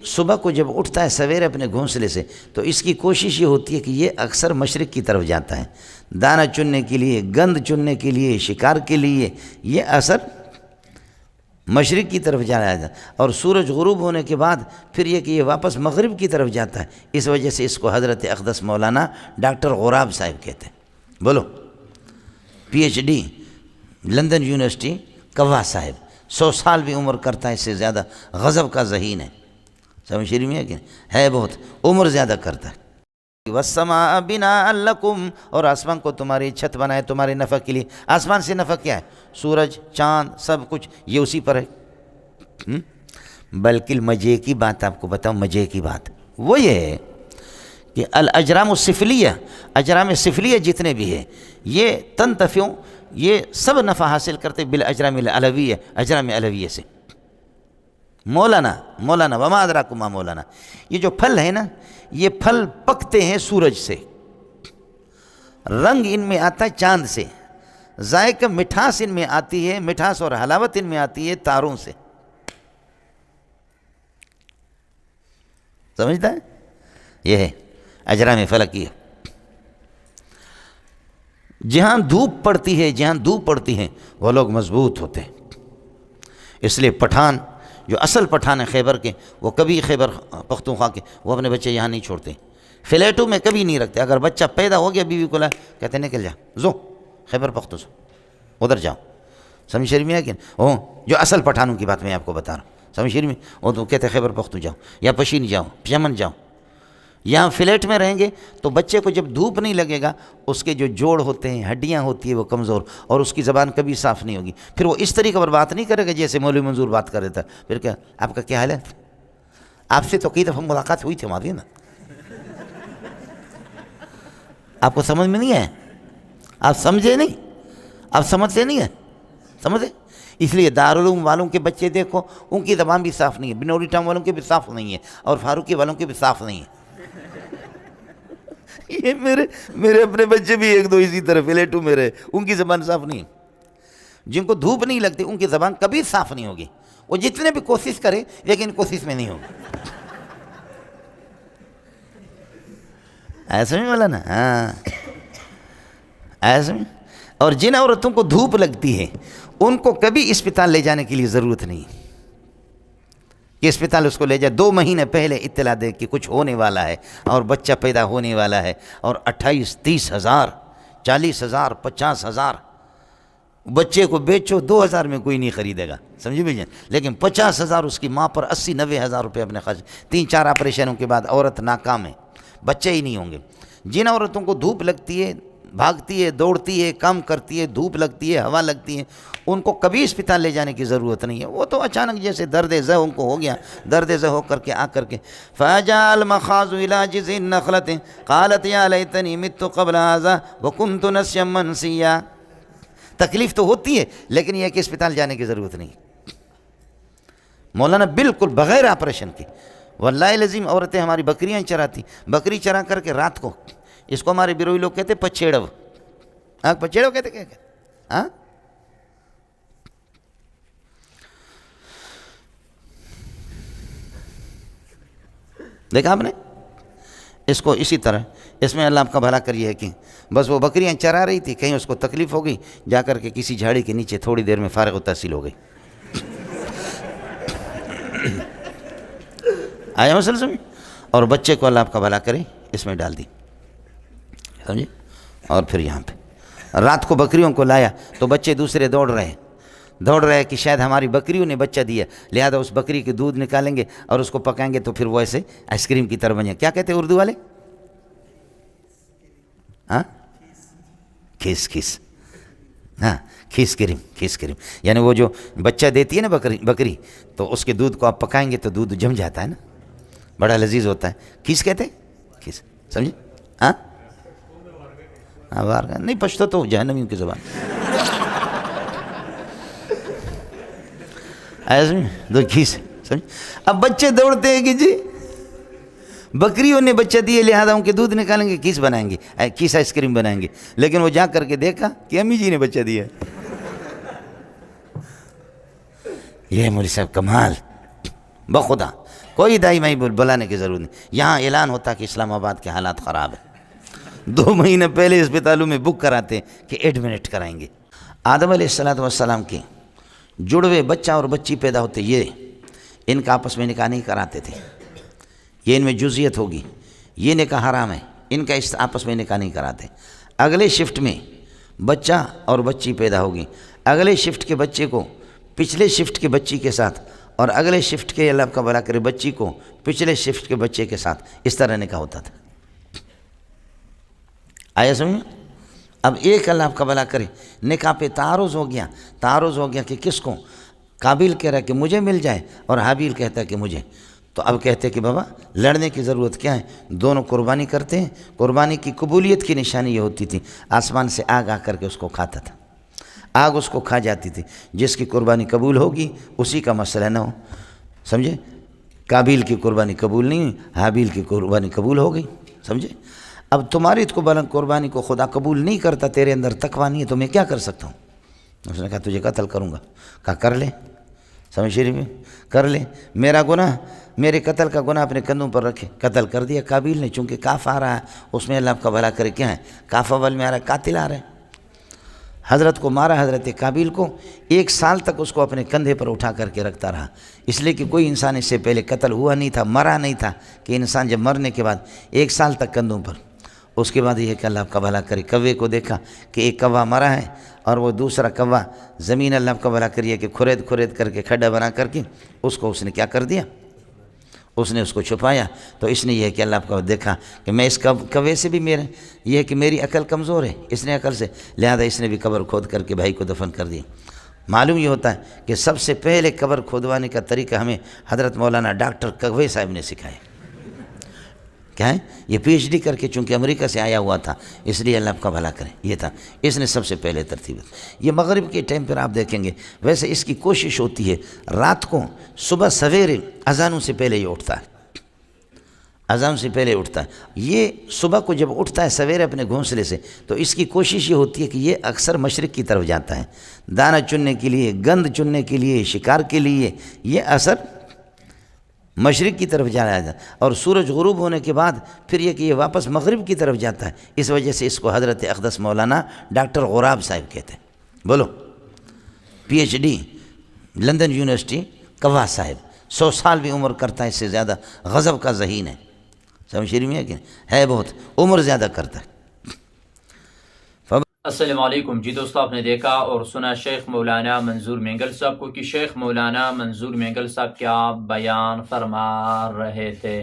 صبح کو جب اٹھتا ہے سویرے اپنے گھونسلے سے تو اس کی کوشش یہ ہوتی ہے کہ یہ اکثر مشرق کی طرف جاتا ہے، دانہ چننے کے لیے، گند چننے کے لیے، شکار کے لیے، یہ اثر مشرق کی طرف جایا جاتا ہے، اور سورج غروب ہونے کے بعد پھر یہ کہ یہ واپس مغرب کی طرف جاتا ہے۔ اس وجہ سے اس کو حضرت اقدس مولانا ڈاکٹر غراب صاحب کہتے ہیں۔ بولو، P H D London university کوا صاحب، 100 سال بھی عمر کرتا ہے، اس سے زیادہ غضب کا ذہین ہے، سمجھ شریف میں ہے کہ ہے، بہت عمر زیادہ کرتا ہے۔ وَالسَّمَاءَ بِنَاءً لَكُمْ، اور آسمان کو تمہاری چھت بنائے تمہارے نفع کے لیے۔ آسمان سے نفع کیا ہے؟ سورج، چاند، سب کچھ یہ اسی پر ہے۔ بلکہ مزے کی بات آپ کو بتاؤں، مزے کی بات وہ یہ ہے کہ الاجرام السفلیہ، اجرام سفلیہ جتنے بھی ہیں یہ تنتفعوا، یہ سب نفع حاصل کرتے بالاجرام العلویہ، اجرام علویہ سے۔ مولانا وما ادراکم ما مولانا، یہ جو پھل ہے نا، یہ پھل پکتے ہیں سورج سے، رنگ ان میں آتا ہے چاند سے، ذائقہ مٹھاس ان میں آتی ہے، مٹھاس اور حلاوت ان میں آتی ہے تاروں سے، سمجھتا ہے؟ یہ ہے اجرام فلکی ہے۔ جہاں دھوپ پڑتی ہے وہ لوگ مضبوط ہوتے ہیں۔ اس لیے پٹھان جو اصل پٹھان ہے خیبر کے، وہ کبھی خیبر پختونخوا کے، وہ اپنے بچے یہاں نہیں چھوڑتے، فلیٹوں میں کبھی نہیں رکھتے۔ اگر بچہ پیدا ہو گیا بیوی کو لا کہتے ہیں نکل جا، زو خیبر پختونخوا ادھر جاؤ، سمجھ شریف میں ہے کہ جو اصل پٹھانوں کی بات میں آپ کو بتا رہا ہوں، سمجھ شریف میں، وہ تو کہتے ہیں خیبر پختون جاؤ یا پشین جاؤ، یمن جاؤ۔ یہاں فلیٹ میں رہیں گے تو بچے کو جب دھوپ نہیں لگے گا، اس کے جو جوڑ ہوتے ہیں، ہڈیاں ہوتی ہیں وہ کمزور، اور اس کی زبان کبھی صاف نہیں ہوگی، پھر وہ اس طریقے پر بات نہیں کرے گا جیسے مولوی منظور بات کر رہا تھا۔ پھر کیا آپ کا کیا حال ہے؟ آپ سے تو کئی دفعہ ملاقات ہوئی تھی ہماری نا، آپ کو سمجھ میں نہیں ہے، آپ سمجھے نہیں، آپ سمجھتے نہیں ہیں، سمجھے؟ اس لیے دارالعلوم والوں کے بچے دیکھو، ان کی زبان بھی صاف نہیں ہے، بنوری ٹاؤن والوں کے بھی صاف نہیں ہے، اور فاروقی والوں کے بھی صاف نہیں ہے۔ یہ میرے اپنے بچے بھی ایک دو اسی طرح فلیٹو میں رہے، ان کی زبان صاف نہیں ہے۔ جن کو دھوپ نہیں لگتی ان کی زبان کبھی صاف نہیں ہوگی، وہ جتنے بھی کوشش کریں لیکن کوشش میں نہیں ہوگی۔ ایسا نہیں بولا نا؟ ہاں ایسا۔ اور جن عورتوں کو دھوپ لگتی ہے ان کو کبھی اسپتال لے جانے کے لیے ضرورت نہیں کہ اسپتال اس کو لے جائے، 2 مہینے پہلے اطلاع دے کہ کچھ ہونے والا ہے اور بچہ پیدا ہونے والا ہے، اور 28-30 ہزار، 40 ہزار، 50 ہزار بچے کو بیچو، 2,000 میں کوئی نہیں خریدے گا، سمجھے بھائی جان، لیکن 50 ہزار اس کی ماں پر، 80-90 ہزار روپے اپنے خرچ، 3-4 آپریشنوں کے بعد عورت ناکام ہے، بچے ہی نہیں ہوں گے۔ جن عورتوں کو دھوپ لگتی ہے، بھاگتی ہے، دوڑتی ہے، کام کرتی ہے، دھوپ لگتی ہے، ہوا لگتی ہے، ان کو کبھی اسپتال لے جانے کی ضرورت نہیں ہے۔ وہ تو اچانک جیسے درد زہ ان کو ہو گیا، درد زہ ہو کر کے آ کر کے فَجَاءَ الْمَخَاضُ إِلَىٰ جِذْعِ النَّخْلَةِ قَالَتْ يَا لَيْتَنِي مِتُّ قَبْلَ هَٰذَا وَكُنتُ نَسْيًا مَّنسِيًّا۔ تکلیف تو ہوتی ہے لیکن یہ کہ اسپتال جانے کی ضرورت نہیں۔ مولانا بالکل بغیر آپریشن کے، واللہ العظیم عورتیں ہماری بکریاں چراتی، بکری چرا کر کے رات کو، اس کو ہمارے بیروئی لوگ کہتے پچھیڑو، پچھیڑو کہتے کیا کہتے؟ ہاں دیکھا آپ نے؟ اس کو اسی طرح، اس میں اللہ آپ کا بھلا کریے کہ بس وہ بکریاں چرا رہی تھی، کہیں اس کو تکلیف ہو گئی، جا کر کے کسی جھاڑی کے نیچے تھوڑی دیر میں فارغ التحصیل ہو گئی۔ آیا مسئلہ سمجھ؟ اور بچے کو اللہ آپ کا بھلا کرے اس میں ڈال دی، سمجھے؟ اور پھر یہاں پہ رات کو بکریوں کو لایا تو بچے دوسرے دوڑ رہے کہ شاید ہماری بکریوں نے بچہ دیا، لہذا اس بکری کے دودھ نکالیں گے اور اس کو پکائیں گے تو پھر وہ ایسے آئس کریم کی طرح بنے۔ کیا کہتے ہیں اردو والے؟ ہاں کھیس، ہاں کھیس کریم، یعنی وہ جو بچہ دیتی ہے نا بکری، تو اس کے دودھ کو آپ پکائیں گے تو دودھ جم جاتا ہے نا، بڑا لذیذ ہوتا ہے، کھیس کہتے ہیں، کھیس، سمجھے؟ ہاں وارگا نہیں، پشتو تو جہنمیوں کی زبان، ایسے دو کھیس، سمجھ؟ اب بچے دوڑتے ہیں کہ جی بکریوں نے بچہ دیے لہذا ان کے دودھ نکالیں گے، کھیس بنائیں گے، کھیس آئس کریم بنائیں گے، لیکن وہ جا کر کے دیکھا کہ امی جی نے بچہ دیا۔ یہ مولوی صاحب کمال، بخدا کوئی دائی مائی بلانے کی ضرورت نہیں. یہاں اعلان ہوتا کہ اسلام آباد کے حالات خراب ہیں، 2 مہینے پہلے اسپتالوں میں بک کراتے ہیں کہ ایڈمٹ کرائیں گے. آدم علیہ السلام کے جڑوے بچہ اور بچی پیدا ہوتے، یہ ان کا آپس میں نکاح نہیں کراتے تھے. یہ ان میں جزیت ہوگی، یہ نکاح حرام ہے، ان کا آپس میں نکاح نہیں کراتے. اگلے شفٹ میں بچہ اور بچی پیدا ہوگی، اگلے شفٹ کے بچے کو پچھلے شفٹ کے بچی کے ساتھ، اور اگلے شفٹ کے اللہ کا بھلا کرے بچی کو پچھلے شفٹ کے بچے کے ساتھ، اس طرح نکاح ہوتا تھا. آیا سمجھ؟ اب ایک اللہ آپ کا بھلا کرے نکاح پہ تعارض ہو گیا کہ کس کو؟ قابل کہہ رہا ہے کہ مجھے مل جائے اور حابیل کہتا ہے کہ مجھے. تو اب کہتے ہیں کہ بابا لڑنے کی ضرورت کیا ہے، دونوں قربانی کرتے ہیں. قربانی کی قبولیت کی نشانی یہ ہوتی تھی آسمان سے آگ آ کر کے اس کو کھاتا تھا، آگ اس کو کھا جاتی تھی. جس کی قربانی قبول ہوگی اسی کا مسئلہ نہ ہو. سمجھے؟ قابیل کی قربانی قبول نہیں ہوئی، حابیل کی قربانی قبول ہو گئی. سمجھے؟ اب تمہاری قربانی کو خدا قبول نہیں کرتا، تیرے اندر تقویٰ نہیں ہے، تو میں کیا کر سکتا ہوں؟ اس نے کہا تجھے قتل کروں گا. کہا کر لے. سمجھ شریف میں کر لے، میرا گناہ، میرے قتل کا گناہ اپنے کندھوں پر رکھے. قتل کر دیا قابیل نے. چونکہ کاف آ رہا ہے اس میں اللہ کا بھلا کرے کیا ہے، کاف اول میں آ رہا ہے، قاتل آ رہا ہے. حضرت کو مارا، حضرت قابیل کو 1 سال تک اس کو اپنے کندھے پر اٹھا کر کے رکھتا رہا. اس لیے کہ کوئی انسان اس سے پہلے قتل ہوا نہیں تھا، مرا نہیں تھا، کہ انسان جب مرنے کے بعد 1 سال تک کندھوں پر. اس کے بعد یہ کہ اللہ کا بھلا کرے کوے کو دیکھا کہ ایک کوا مرا ہے اور وہ دوسرا کوا زمین اللہ کا بھلا کریے کہ کھرید کر کے کھڈا بنا کر کے اس نے کیا کر دیا، اس نے اس کو چھپایا. تو اس نے یہ کہ اللہ کا دیکھا کہ میں اس کوے سے بھی یہ ہے کہ میری عقل کمزور ہے، اس نے عقل سے، لہذا اس نے بھی قبر کھود کر کے بھائی کو دفن کر دیا. معلوم یہ ہوتا ہے کہ سب سے پہلے قبر کھودوانے کا طریقہ ہمیں حضرت مولانا ڈاکٹر کوے صاحب نے سکھایا. کیا ہے؟ یہ PhD کر کے چونکہ امریکہ سے آیا ہوا تھا، اس لیے اللہ آپ کا بھلا کرے، یہ تھا اس نے سب سے پہلے ترتیب. یہ مغرب کے ٹائم پر آپ دیکھیں گے، ویسے اس کی کوشش ہوتی ہے رات کو، صبح سویرے اذانوں سے پہلے یہ اٹھتا ہے، اذان سے پہلے اٹھتا ہے. یہ صبح کو جب اٹھتا ہے سویرے اپنے گھونسلے سے، تو اس کی کوشش یہ ہوتی ہے کہ یہ اکثر مشرق کی طرف جاتا ہے، دانہ چننے کے لیے، گند چننے کے لیے، شکار کے لیے. یہ اثر مشرق کی طرف جایا جاتا ہے، اور سورج غروب ہونے کے بعد پھر یہ کہ یہ واپس مغرب کی طرف جاتا ہے. اس وجہ سے اس کو حضرت اقدس مولانا ڈاکٹر غراب صاحب کہتے ہیں. بولو، PhD لندن یونیورسٹی کوا صاحب، 100 سال بھی عمر کرتا ہے، اس سے زیادہ غضب کا ذہین ہے. سمجھ شریف میں ہے بہت عمر زیادہ کرتا ہے. السلام علیکم. جی دوستو، آپ نے دیکھا اور سنا شیخ مولانا منظور مینگل صاحب کو کہ شیخ مولانا منظور مینگل صاحب کیا بیان فرما رہے تھے.